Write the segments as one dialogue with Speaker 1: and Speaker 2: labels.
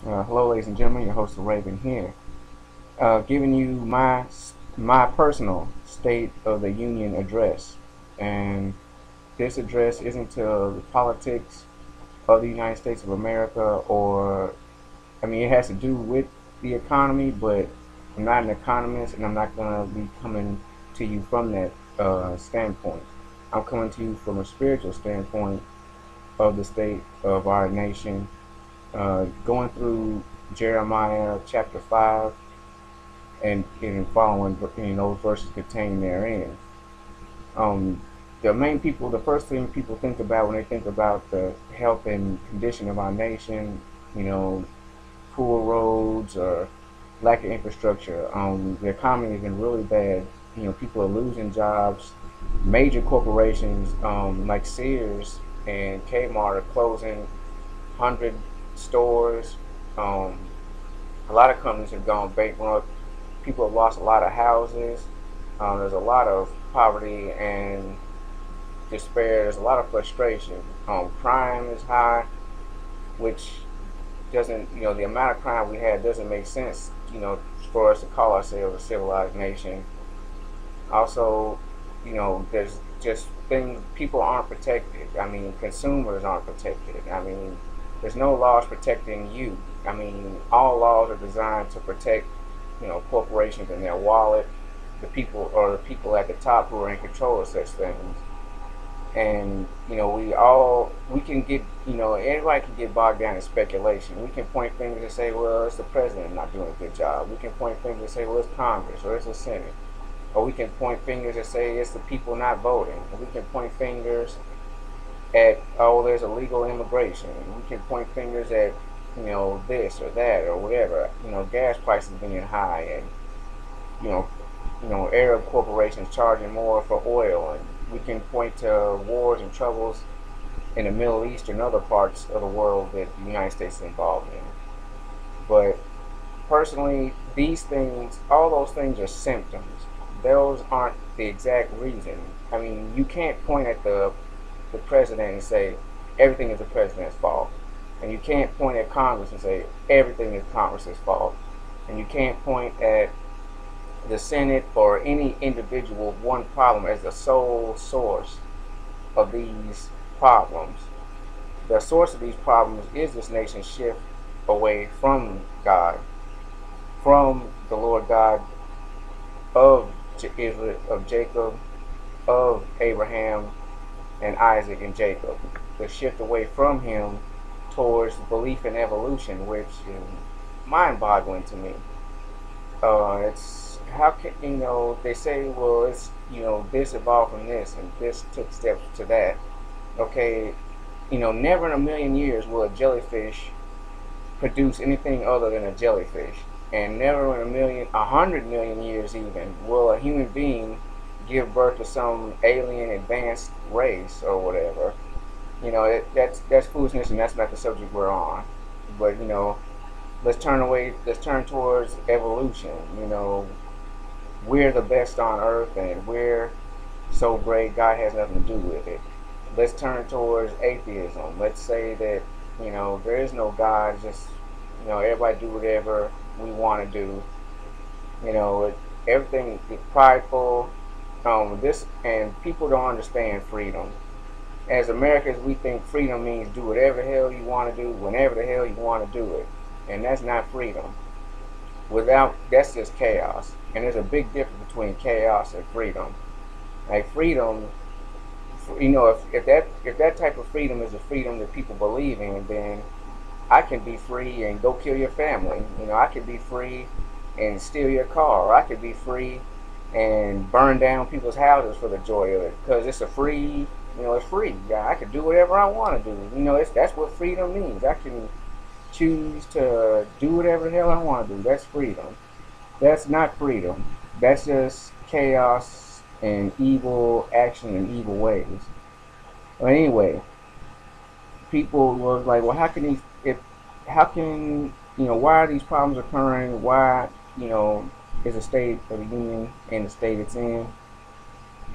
Speaker 1: Hello, ladies and gentlemen. Your host, Raven here, giving you my personal State of the Union address. And this address isn't to the politics of the United States of America, or I mean, it has to do with the economy, but I'm not an economist, and I'm not gonna be coming to you from that standpoint. I'm coming to you from a spiritual standpoint of the state of our nation, going through Jeremiah chapter 5 and following those verses contained therein. Um, the first thing people think about when they think about the health and condition of our nation, you know, poor roads or lack of infrastructure. The economy has been really bad. People are losing jobs. Major corporations like Sears and Kmart are closing 100 stores. Um, a lot of companies have gone bankrupt. People have lost a lot of houses. There's a lot of poverty and despair. There's a lot of frustration. Crime is high, which doesn't, the amount of crime we have doesn't make sense, for us to call ourselves a civilized nation. Also, there's just things, people aren't protected. I mean, consumers aren't protected. I mean, there's no laws protecting you. I mean, all laws are designed to protect, corporations and their wallet, the people or the people at the top who are in control of such things. And we can get, anybody can get bogged down in speculation. We can point fingers and say, well, it's the president not doing a good job. We can point fingers and say, well, it's Congress or it's the Senate. Or we can point fingers and say it's the people not voting. Or we can point fingers at, oh, there's illegal immigration. We can point fingers at, this or that or whatever. Gas prices being high, and you know, Arab corporations charging more for oil, and we can point to wars and troubles in the Middle East and other parts of the world that the United States is involved in. But personally, these things, all those things are symptoms. Those aren't the exact reason. I mean, you can't point at the president and say everything is the president's fault. And you can't point at Congress and say everything is Congress's fault. And you can't point at the Senate or any individual one problem as the sole source of these problems. The source of these problems is this nation's shift away from God, from the Lord God of Israel, of Jacob, of Abraham and Isaac and Jacob. The shift away from him towards belief in evolution, which is mind-boggling to me. It's how can they say, well, it's this evolved from this and this took steps to that. Okay, never in a million years will a jellyfish produce anything other than a jellyfish, and never in 100 million years even, will a human being give birth to some alien advanced race or whatever. That's foolishness, and that's not the subject we're on. But let's turn away. Let's turn towards evolution. We're the best on earth, and we're so great. God has nothing to do with it. Let's turn towards atheism. Let's say that there is no God. Just everybody do whatever we want to do. Everything is prideful. This and people don't understand freedom. As Americans, we think freedom means do whatever the hell you want to do, whenever the hell you want to do it, and that's not freedom. That's just chaos, and there's a big difference between chaos and freedom. Like freedom, if that type of freedom is the freedom that people believe in, then I can be free and go kill your family. I can be free and steal your car. I could be free and burn down people's houses for the joy of it, because it's a free. It's free. Yeah, I can do whatever I want to do. That's what freedom means. I can choose to do whatever the hell I want to do. That's freedom. That's not freedom. That's just chaos and evil action and evil ways. But anyway, people were like, well, how can, why are these problems occurring? Why, is the state of the union in the state it's in?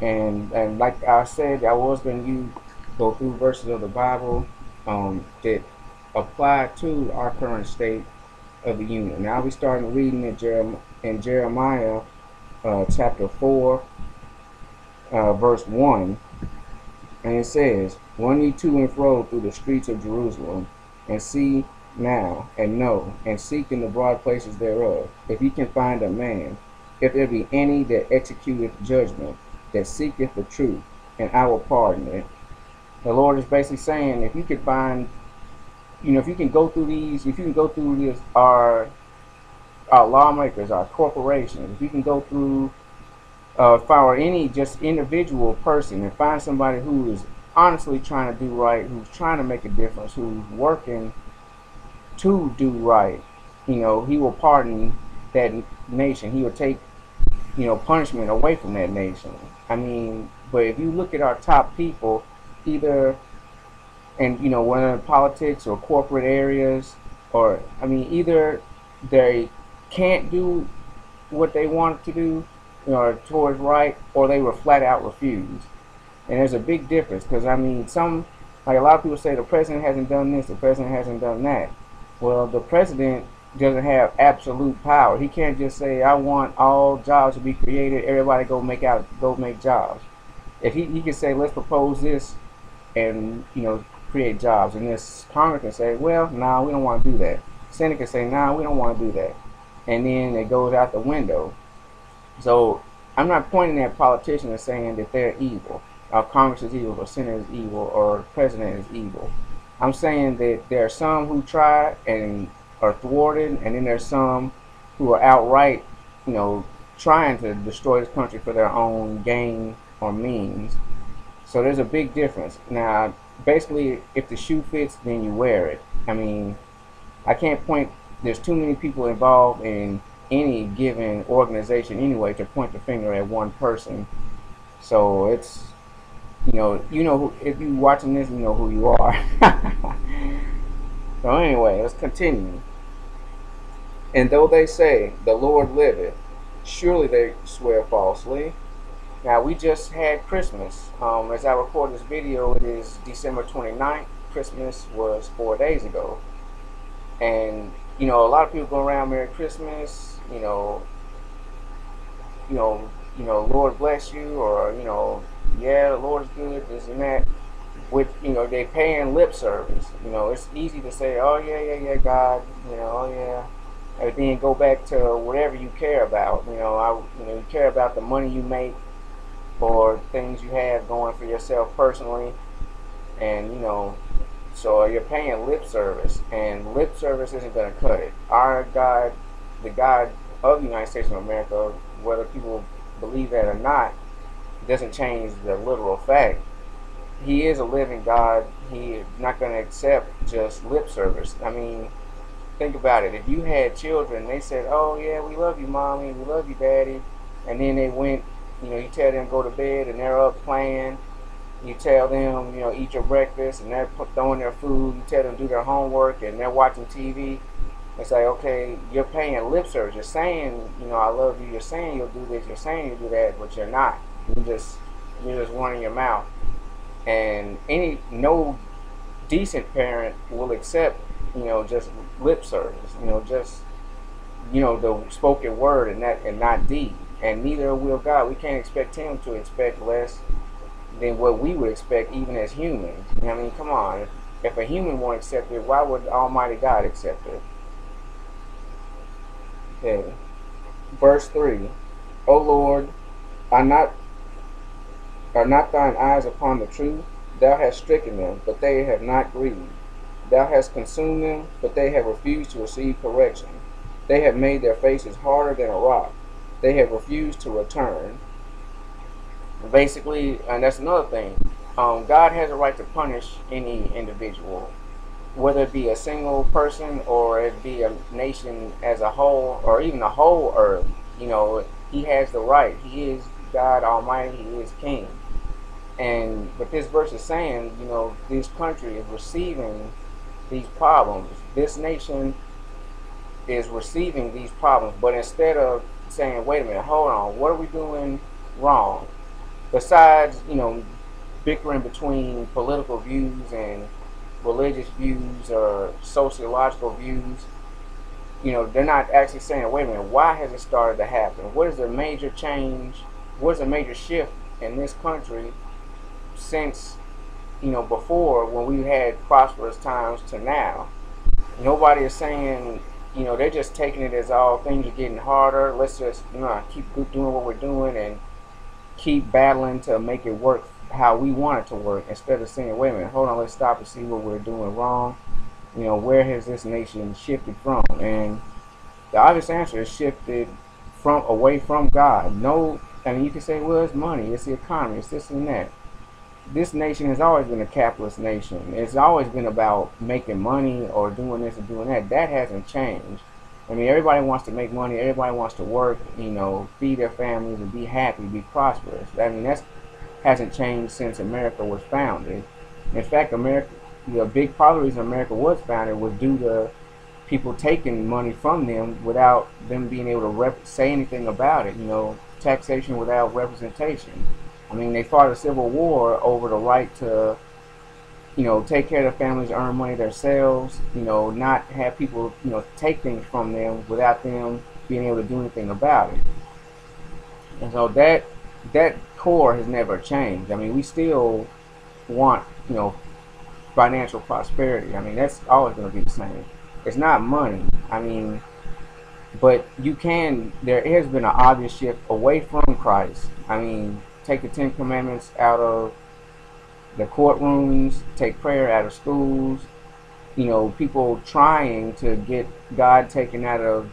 Speaker 1: And like I said, I was going to go through verses of the Bible that apply to our current state, of the union. Now we starting reading in Jeremiah chapter 4, verse 1, and it says, "Run ye to and fro through the streets of Jerusalem, and see now, and know, and seek in the broad places thereof, if ye can find a man, if there be any that executeth judgment, that seeketh the truth, and I will pardon it." The Lord is basically saying, if you could find, if you can go through these, if you can go through this, our lawmakers, our corporations, if you can go through, for any just individual person, and find somebody who is honestly trying to do right, who's trying to make a difference, who's working to do right, he will pardon that nation. He will take, punishment away from that nation. I mean, but if you look at our top people, either in, whether in politics or corporate areas, or, I mean, either they can't do what they want to do, towards right, or they will flat out refuse. And there's a big difference, because, I mean, like a lot of people say the president hasn't done this, the president hasn't done that. Well, the president doesn't have absolute power. He can't just say, I want all jobs to be created, everybody go make jobs. If he can say, let's propose this, and, create jobs, and this Congress can say, well, nah, we don't want to do that. Senate can say, nah, we don't want to do that. And then it goes out the window. So I'm not pointing at politicians and saying that they're evil, or Congress is evil, or Senate is evil, or President is evil. I'm saying that there are some who try and are thwarted, and then there's some who are outright, trying to destroy this country for their own gain or means. So there's a big difference. Now, basically, if the shoe fits, then you wear it. I mean, I can't point, there's too many people involved in any given organization anyway to point the finger at one person. So it's, if you're watching this, you know who you are. So anyway, let's continue. "And though they say, the Lord liveth, surely they swear falsely." Now, we just had Christmas. As I record this video, it is December 29th. Christmas was 4 days ago. And, a lot of people go around Merry Christmas, Lord bless you, or, yeah, the Lord's good, this and that. With, they paying lip service. It's easy to say, oh, yeah, God, oh, yeah. And then go back to whatever you care about. You care about the money you make, or things you have going for yourself personally, and so you're paying lip service, and lip service isn't going to cut it. Our God, the God of the United States of America, whether people believe that or not, doesn't change the literal fact. He is a living God. He is not going to accept just lip service. I mean, think about it. If you had children, they said, oh yeah, we love you, mommy, we love you, daddy, and then they went, you tell them go to bed and they're up playing. You tell them, eat your breakfast, and they're throwing their food. You tell them do their homework, and they're watching TV. It's like, okay, you're paying lip service. You're saying, I love you. You're saying you'll do this. You're saying you'll do that, but you're not. You're just running your mouth. And no decent parent will accept, just lip service. Just, the spoken word and not deed. And neither will God. We can't expect Him to expect less than what we would expect, even as humans. I mean, come on. If a human won't accept it, why would Almighty God accept it? Okay. Verse 3. O Lord, are not thine eyes upon the truth? Thou hast stricken them, but they have not grieved. Thou hast consumed them, but they have refused to receive correction. They have made their faces harder than a rock. They have refused to return. Basically, and that's another thing, God has a right to punish any individual, whether it be a single person or it be a nation as a whole, or even the whole earth. He has the right. He is God Almighty. He is King. And what this verse is saying, this country is receiving these problems. This nation is receiving these problems, but instead of saying, wait a minute, hold on, what are we doing wrong? Besides, bickering between political views and religious views or sociological views, they're not actually saying, wait a minute, why has it started to happen? What is the major change? What is the major shift in this country since, before, when we had prosperous times, to now? Nobody is saying, they're just taking it as all things are getting harder. Let's just, keep doing what we're doing and keep battling to make it work how we want it to work, instead of saying, wait a minute, hold on, let's stop and see what we're doing wrong. Where has this nation shifted from? And the obvious answer is shifted from away from God. No, I mean, you can say, well, it's money, it's the economy, it's this and that. This nation has always been a capitalist nation. It's always been about making money or doing this or doing that. That hasn't changed. I mean, everybody wants to make money. Everybody wants to work, feed their families and be happy, be prosperous. I mean, that hasn't changed since America was founded. In fact, the big part of the reason America was founded was due to people taking money from them without them being able to say anything about it. Taxation without representation. I mean, they fought a civil war over the right to, take care of their families, earn money themselves, not have people, take things from them without them being able to do anything about it. And so that core has never changed. I mean, we still want, financial prosperity. I mean, that's always going to be the same. It's not money. I mean, but there has been an obvious shift away from Christ. I mean, take the Ten Commandments out of the courtrooms, take prayer out of schools, people trying to get God taken out of,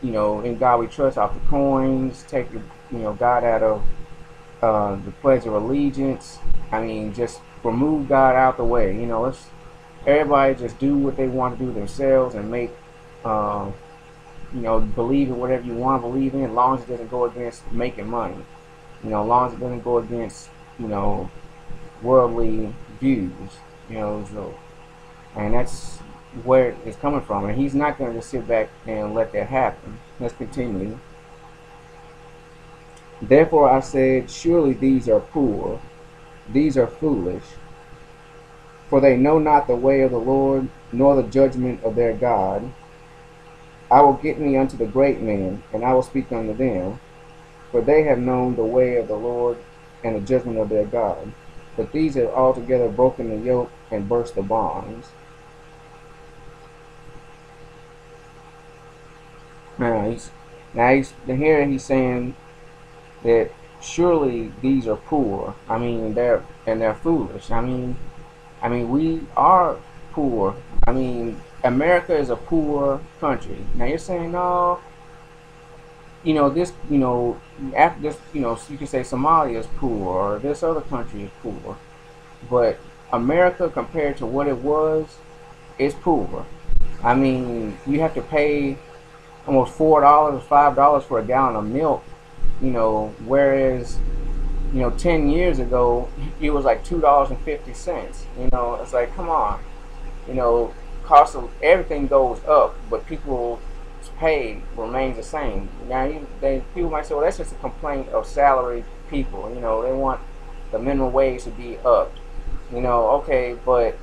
Speaker 1: in God we trust, off the coins, take, God out of the Pledge of Allegiance. I mean, just remove God out the way. Let's everybody just do what they want to do themselves and make, believe in whatever you want to believe in, as long as it doesn't go against making money. As long as it doesn't go against, worldly views, so, and that's where it's coming from. And he's not going to just sit back and let that happen. Let's continue. Therefore I said, surely these are poor, these are foolish, for they know not the way of the Lord, nor the judgment of their God. I will get me unto the great men, and I will speak unto them, for they have known the way of the Lord and the judgment of their God. But these have altogether broken the yoke and burst the bonds. Here he's saying that surely these are poor. I mean, they're foolish. I mean, we are poor. I mean, America is a poor country. Now you're saying, no, this, after this, you can say Somalia is poor or this other country is poor, but America, compared to what it was, is poor. I mean, you have to pay almost $4, $5 for a gallon of milk, whereas 10 years ago it was like $2.50. It's like, come on, cost of everything goes up, but people's pay remains the same. Now, people might say, well, that's just a complaint of salaried people. They want the minimum wage to be upped. Okay, but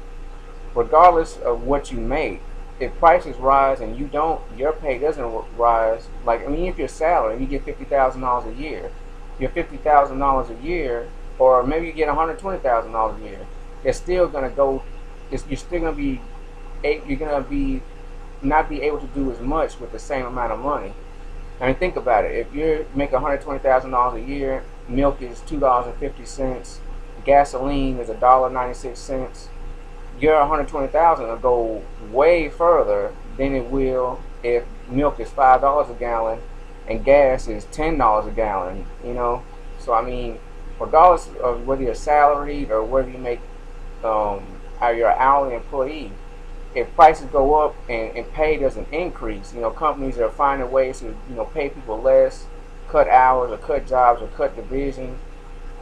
Speaker 1: regardless of what you make, if prices rise and your pay doesn't rise, like, I mean, if you're salary, you get $50,000 a year, you're $50,000 a year, or maybe you get $120,000 a year, it's still gonna go. You're still gonna be, you're gonna be not be able to do as much with the same amount of money. I mean, think about it. If you make $120,000 a year, milk is $2.50, gasoline is $1.96. Your $120,000 will go way further than it will if milk is $5 a gallon and gas is $10 a gallon. So I mean, regardless of whether you're salaried or whether you make or you're an hourly employee, if prices go up and pay doesn't increase, companies are finding ways to pay people less, cut hours or cut jobs or cut divisions,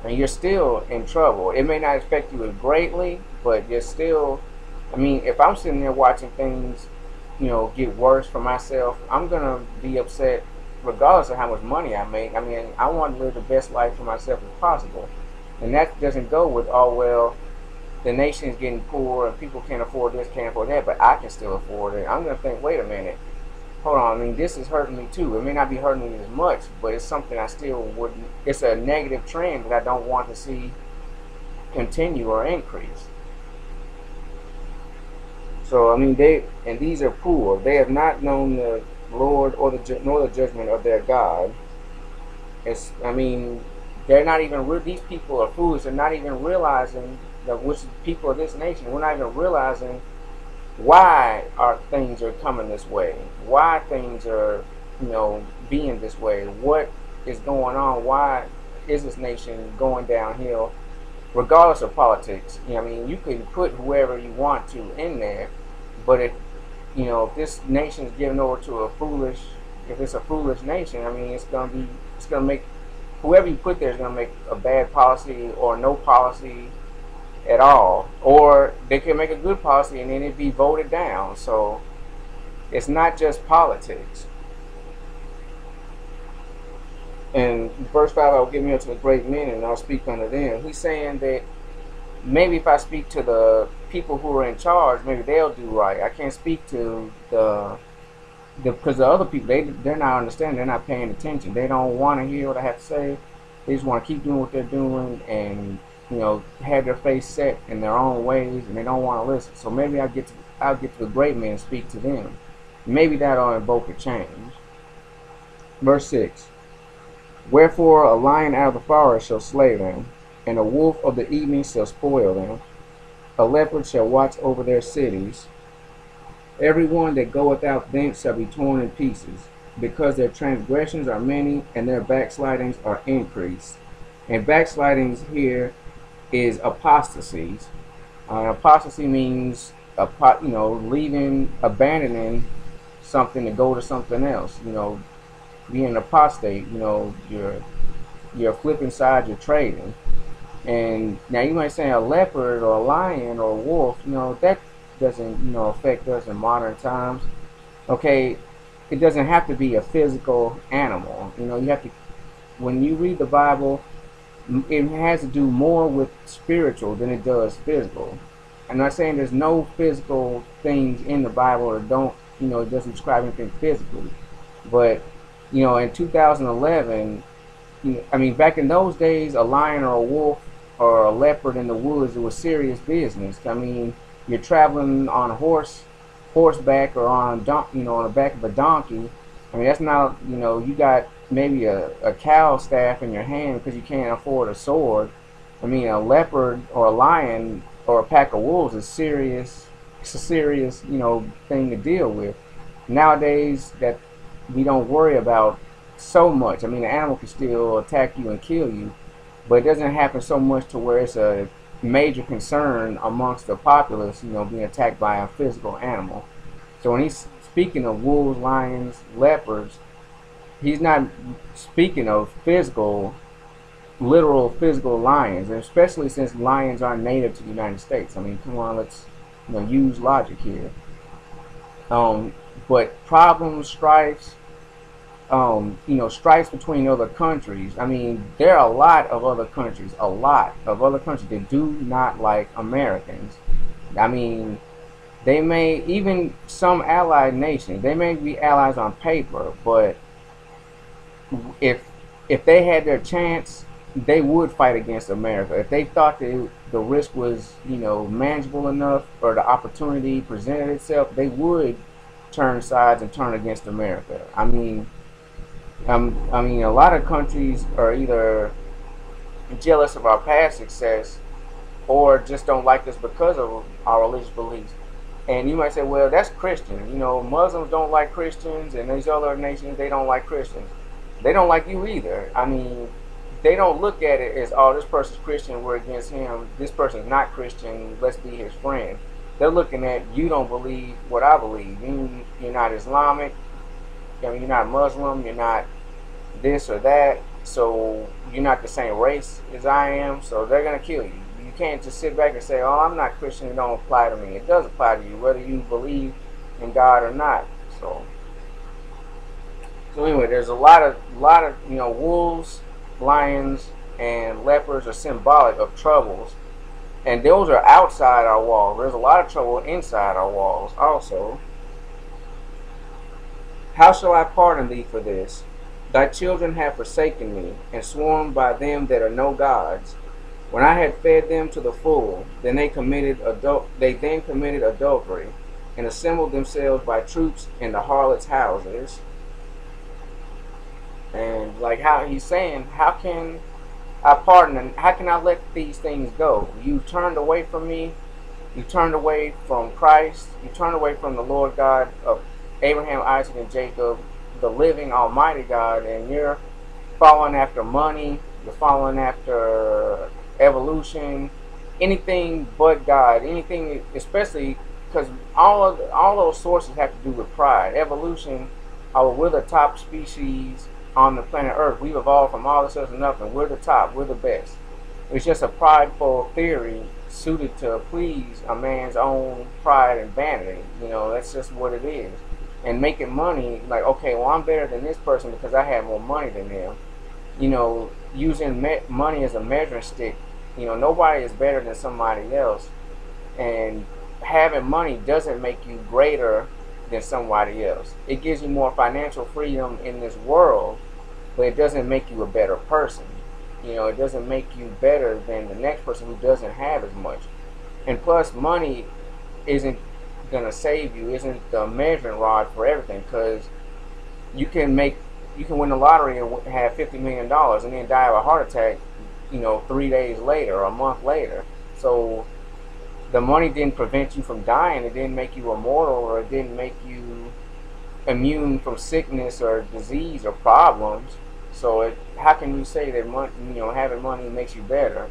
Speaker 1: and you're still in trouble. It may not affect you as greatly, but you're still, I mean, if I'm sitting there watching things, get worse for myself, I'm gonna be upset regardless of how much money I make. I mean, I want to live the best life for myself as possible, and that doesn't go with, oh well, the nation is getting poor and people can't afford this, can't afford that, but I can still afford it. I'm gonna think, wait a minute, hold on, I mean, this is hurting me too. It may not be hurting me as much, but it's something I still wouldn't. It's a negative trend that I don't want to see continue or increase. So I mean, these are poor. They have not known the Lord or nor the judgment of their God. It's, I mean, they're not even these people are foolish. They're not even realizing that, which people of this nation, we're not even realizing why our things are coming this way, why things are, being this way, what is going on, why is this nation going downhill, regardless of politics. I mean, you can put whoever you want to in there, but if this nation is given over to if it's a foolish nation, I mean, it's gonna make whoever you put there is gonna make a bad policy or no policy at all, or they can make a good policy and then it be voted down. So it's not just politics. And verse 5, I will give me unto the great men and I'll speak unto them. He's saying that maybe if I speak to the people who are in charge, maybe they'll do right. I can't speak to because the other people, they're not understanding, they're not paying attention, they don't want to hear what I have to say. They just want to keep doing what they're doing and have their face set in their own ways, and they don't want to listen. So maybe I'll get to the great men and speak to them. Maybe that'll invoke a change. Verse 6. Wherefore a lion out of the forest shall slay them, and a wolf of the evening shall spoil them. A leopard shall watch over their cities. Every one that goeth out thence shall be torn in pieces, because their transgressions are many, and their backslidings are increased. And backslidings here is apostasies. Apostasy means leaving, abandoning something to go to something else. Being an apostate. You're flipping sides. You're trading. And now you might say a leopard or a lion or a wolf. That doesn't affect us in modern times. Okay, it doesn't have to be a physical animal. You have to, when you read the Bible, it has to do more with spiritual than it does physical. I'm not saying there's no physical things in the Bible that don't, it doesn't describe anything physically. But, in 2011, I mean, back in those days, a lion or a wolf or a leopard in the woods, it was serious business. I mean, you're traveling on horseback or on the back of a donkey. I mean, that's not, you got maybe a cow staff in your hand because you can't afford a sword. I mean, a leopard or a lion or a pack of wolves is serious. It's a serious, thing to deal with. Nowadays, that we don't worry about so much. I mean, the animal can still attack you and kill you, but it doesn't happen so much to where it's a major concern amongst the populace, being attacked by a physical animal. So when he's speaking of wolves, lions, leopards, he's not speaking of literal physical lions, and especially since lions aren't native to the United States. I mean, come on, let's use logic here. But problems, strifes, strifes between other countries. I mean, there are a lot of other countries that do not like Americans. I mean, they may, even some allied nations, they may be allies on paper, but if they had their chance, they would fight against America. If they thought that the risk was, manageable enough, or the opportunity presented itself, they would turn sides and turn against America. I mean, a lot of countries are either jealous of our past success or just don't like us because of our religious beliefs. And you might say, well, that's Christian. Muslims don't like Christians, and these other nations, they don't like Christians. They don't like you either. I mean, they don't look at it as, oh, this person's Christian, we're against him. This person's not Christian, let's be his friend. They're looking at, you don't believe what I believe. You're not Islamic. You're not Muslim. You're not this or that. So you're not the same race as I am. So they're going to kill you. You can't just sit back and say, oh, I'm not Christian. It don't apply to me. It does apply to you, whether you believe in God or not. So anyway, there's a lot of wolves, lions, and leopards are symbolic of troubles, and those are outside our walls. There's a lot of trouble inside our walls also. How shall I pardon thee for this? Thy children have forsaken me, and sworn by them that are no gods. When I had fed them to the full, they then committed adultery, and assembled themselves by troops in the harlots' houses. And like how he's saying, how can I pardon and how can I let these things go? You turned away from me. You turned away from Christ. You turned away from the Lord God of Abraham, Isaac, and Jacob, the living Almighty God, and you're following after money. You're following after evolution, anything but God. Anything, especially because all those sources have to do with pride. Evolution. We're the top species on the planet Earth. We've evolved from all this other nothing. We're the top. We're the best. It's just a prideful theory suited to please a man's own pride and vanity. That's just what it is. And making money, like, okay, well, I'm better than this person because I have more money than them. Using money as a measuring stick. Nobody is better than somebody else. And having money doesn't make you greater than somebody else. It gives you more financial freedom in this world, but it doesn't make you a better person. It doesn't make you better than the next person who doesn't have as much. And plus, money isn't gonna save you, isn't the measuring rod for everything, because you can win the lottery and have $50 million and then die of a heart attack 3 days later or a month later. So the money didn't prevent you from dying. It didn't make you immortal, or it didn't make you immune from sickness or disease or problems. So how can you say that having money makes you better?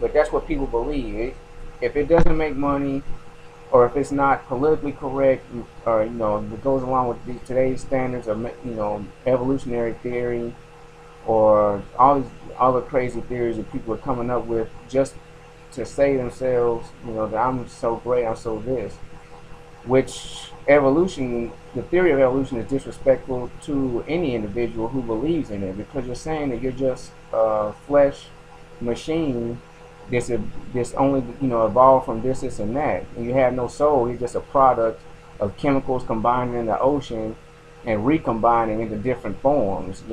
Speaker 1: But that's what people believe. If it doesn't make money, or if it's not politically correct, or it goes along with today's standards of evolutionary theory, or all these other crazy theories that people are coming up with just to say themselves, that I'm so great, I'm so this. Which the theory of evolution is disrespectful to any individual who believes in it, because you're saying that you're just a flesh machine this only evolved from this and that, and you have no soul. You're just a product of chemicals combined in the ocean and recombining into different forms.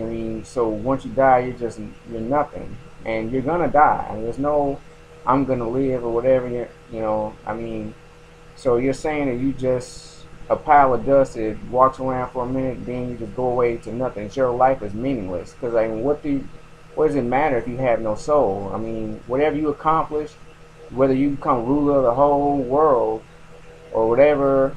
Speaker 1: So once you die, you're nothing, and you're gonna die. And there's no I'm gonna live or whatever. So you're saying that you just a pile of dust that walks around for a minute, then you just go away to nothing. Your life is meaningless. Because what does it matter if you have no soul? Whatever you accomplish, whether you become ruler of the whole world or whatever,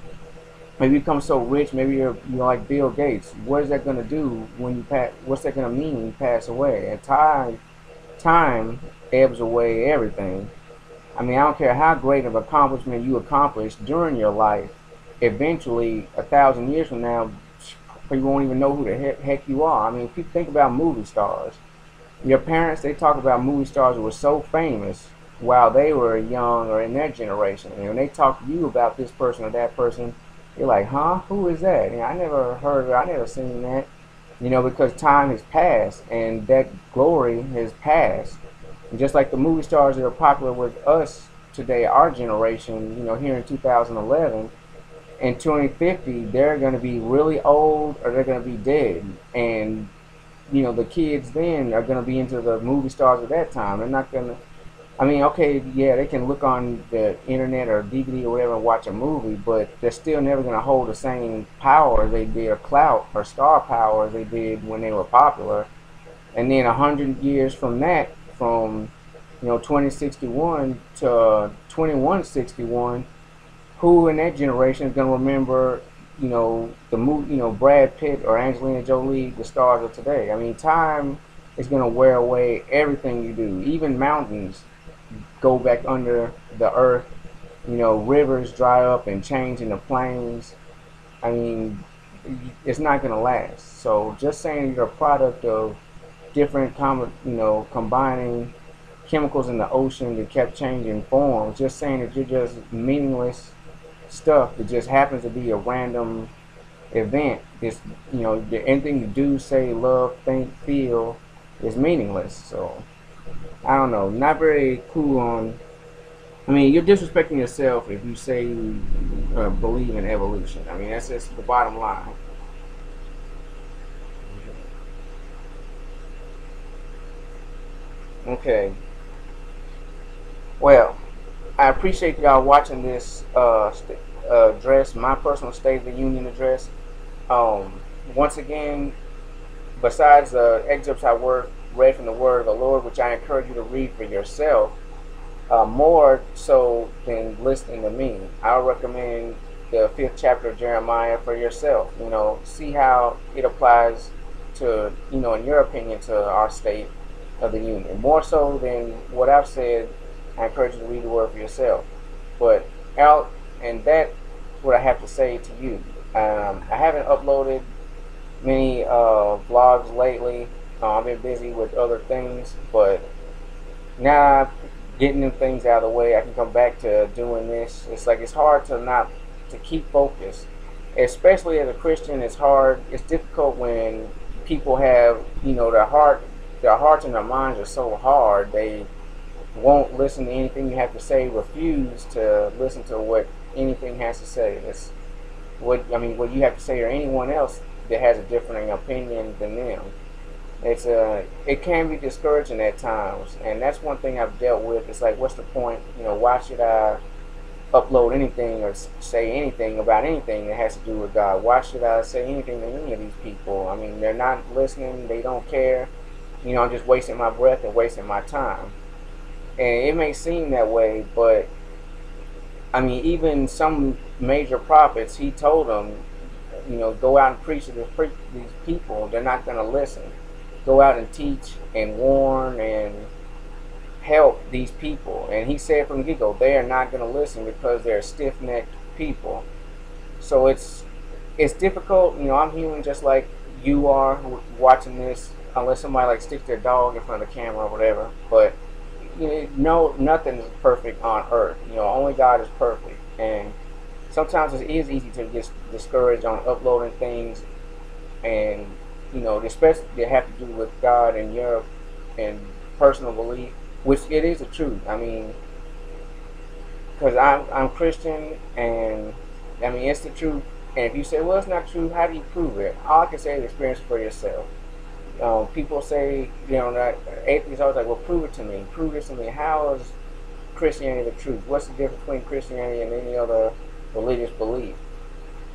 Speaker 1: maybe you become so rich, maybe you're like Bill Gates. What is that gonna do when you pass? What's that gonna mean when you pass away? And time ebbs away everything. I don't care how great of accomplishment you accomplished during your life. Eventually, 1,000 years from now, people won't even know who the heck you are. If you think about movie stars, your parents, they talk about movie stars who were so famous while they were young or in their generation. And when they talk to you about this person or that person, you're like, huh? Who is that? I never heard of it. I never seen that. Because time has passed and that glory has passed. And just like the movie stars that are popular with us today, our generation, here in 2011, in 2050, they're going to be really old or they're going to be dead. And, the kids then are going to be into the movie stars at that time. They're not going to, okay, yeah, they can look on the internet or DVD or whatever and watch a movie, but they're still never going to hold the same power they did, or clout or star power they did when they were popular. And then 100 years from that, from 2061 to 2161, who in that generation is going to remember the movie, Brad Pitt or Angelina Jolie, the stars of today? Time is going to wear away everything you do. Even mountains go back under the earth. Rivers dry up and change into plains. It's not going to last. So just saying you're a product of different combining chemicals in the ocean that kept changing forms, just saying that you're just meaningless stuff that just happens to be a random event. Anything you do, say, love, think, feel is meaningless. So I don't know, not very cool on. You're disrespecting yourself if you say you believe in evolution. That's just the bottom line. Okay. Well, I appreciate y'all watching this address, my personal State of the Union address. Once again, besides the excerpts I read from the Word of the Lord, which I encourage you to read for yourself, more so than listening to me, I would recommend the fifth chapter of Jeremiah for yourself. See how it applies to, in your opinion, to our State of the Union. More so than what I've said, I encourage you to read the Word for yourself. But out, and that's what I have to say to you. I haven't uploaded many vlogs lately. I've been busy with other things, but now getting them things out of the way, I can come back to doing this. It's like it's hard to keep focused, especially as a Christian. It's hard. It's difficult when people have their hearts and their minds are so hard they won't listen to anything you have to say. Refuse to listen to what anything has to say. That's what you have to say, or anyone else that has a different opinion than them. It can be discouraging at times, and that's one thing I've dealt with. It's like, what's the point? Why should I upload anything or say anything about anything that has to do with God? Why should I say anything to any of these people? I mean, they're not listening. They don't care. I'm just wasting my breath and wasting my time. And it may seem that way, but I mean, even some major prophets, he told them, go out and preach to these people. They're not going to listen. Go out and teach and warn and help these people. And he said from the get-go, they are not going to listen because they're stiff-necked people. So it's difficult. I'm human just like you are watching this, unless somebody like sticks their dog in front of the camera or whatever. But no, nothing is perfect on earth. Only God is perfect. And sometimes it is easy to get discouraged on uploading things, and especially they have to do with God and your and personal belief, which it is the truth. I mean, because I'm Christian, and I mean it's the truth. And if you say, well, it's not true, how do you prove it? All I can say is experience it for yourself. People say, that atheists always like, well, prove it to me. Prove this to me. How is Christianity the truth? What's the difference between Christianity and any other religious belief?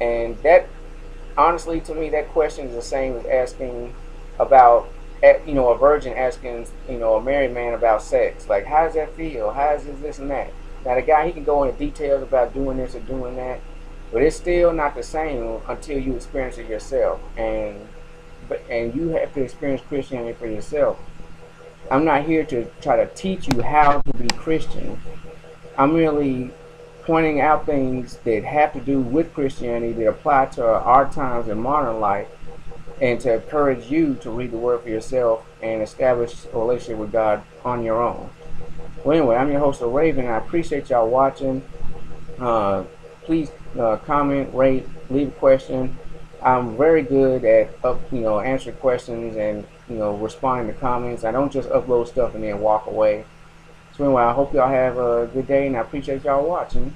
Speaker 1: And that, honestly, to me, that question is the same as asking about, a virgin asking, a married man about sex. Like, how does that feel? How is this and that? Now, the guy, he can go into details about doing this or doing that, but it's still not the same until you experience it yourself. And you have to experience Christianity for yourself. I'm not here to try to teach you how to be Christian. I'm merely pointing out things that have to do with Christianity that apply to our times in modern life, and to encourage you to read the Word for yourself and establish a relationship with God on your own. Well, anyway, I'm your host, Raven. I appreciate y'all watching. Please comment, rate, leave a question. I'm very good at answering questions and responding to comments. I don't just upload stuff and then walk away. So anyway, I hope y'all have a good day, and I appreciate y'all watching.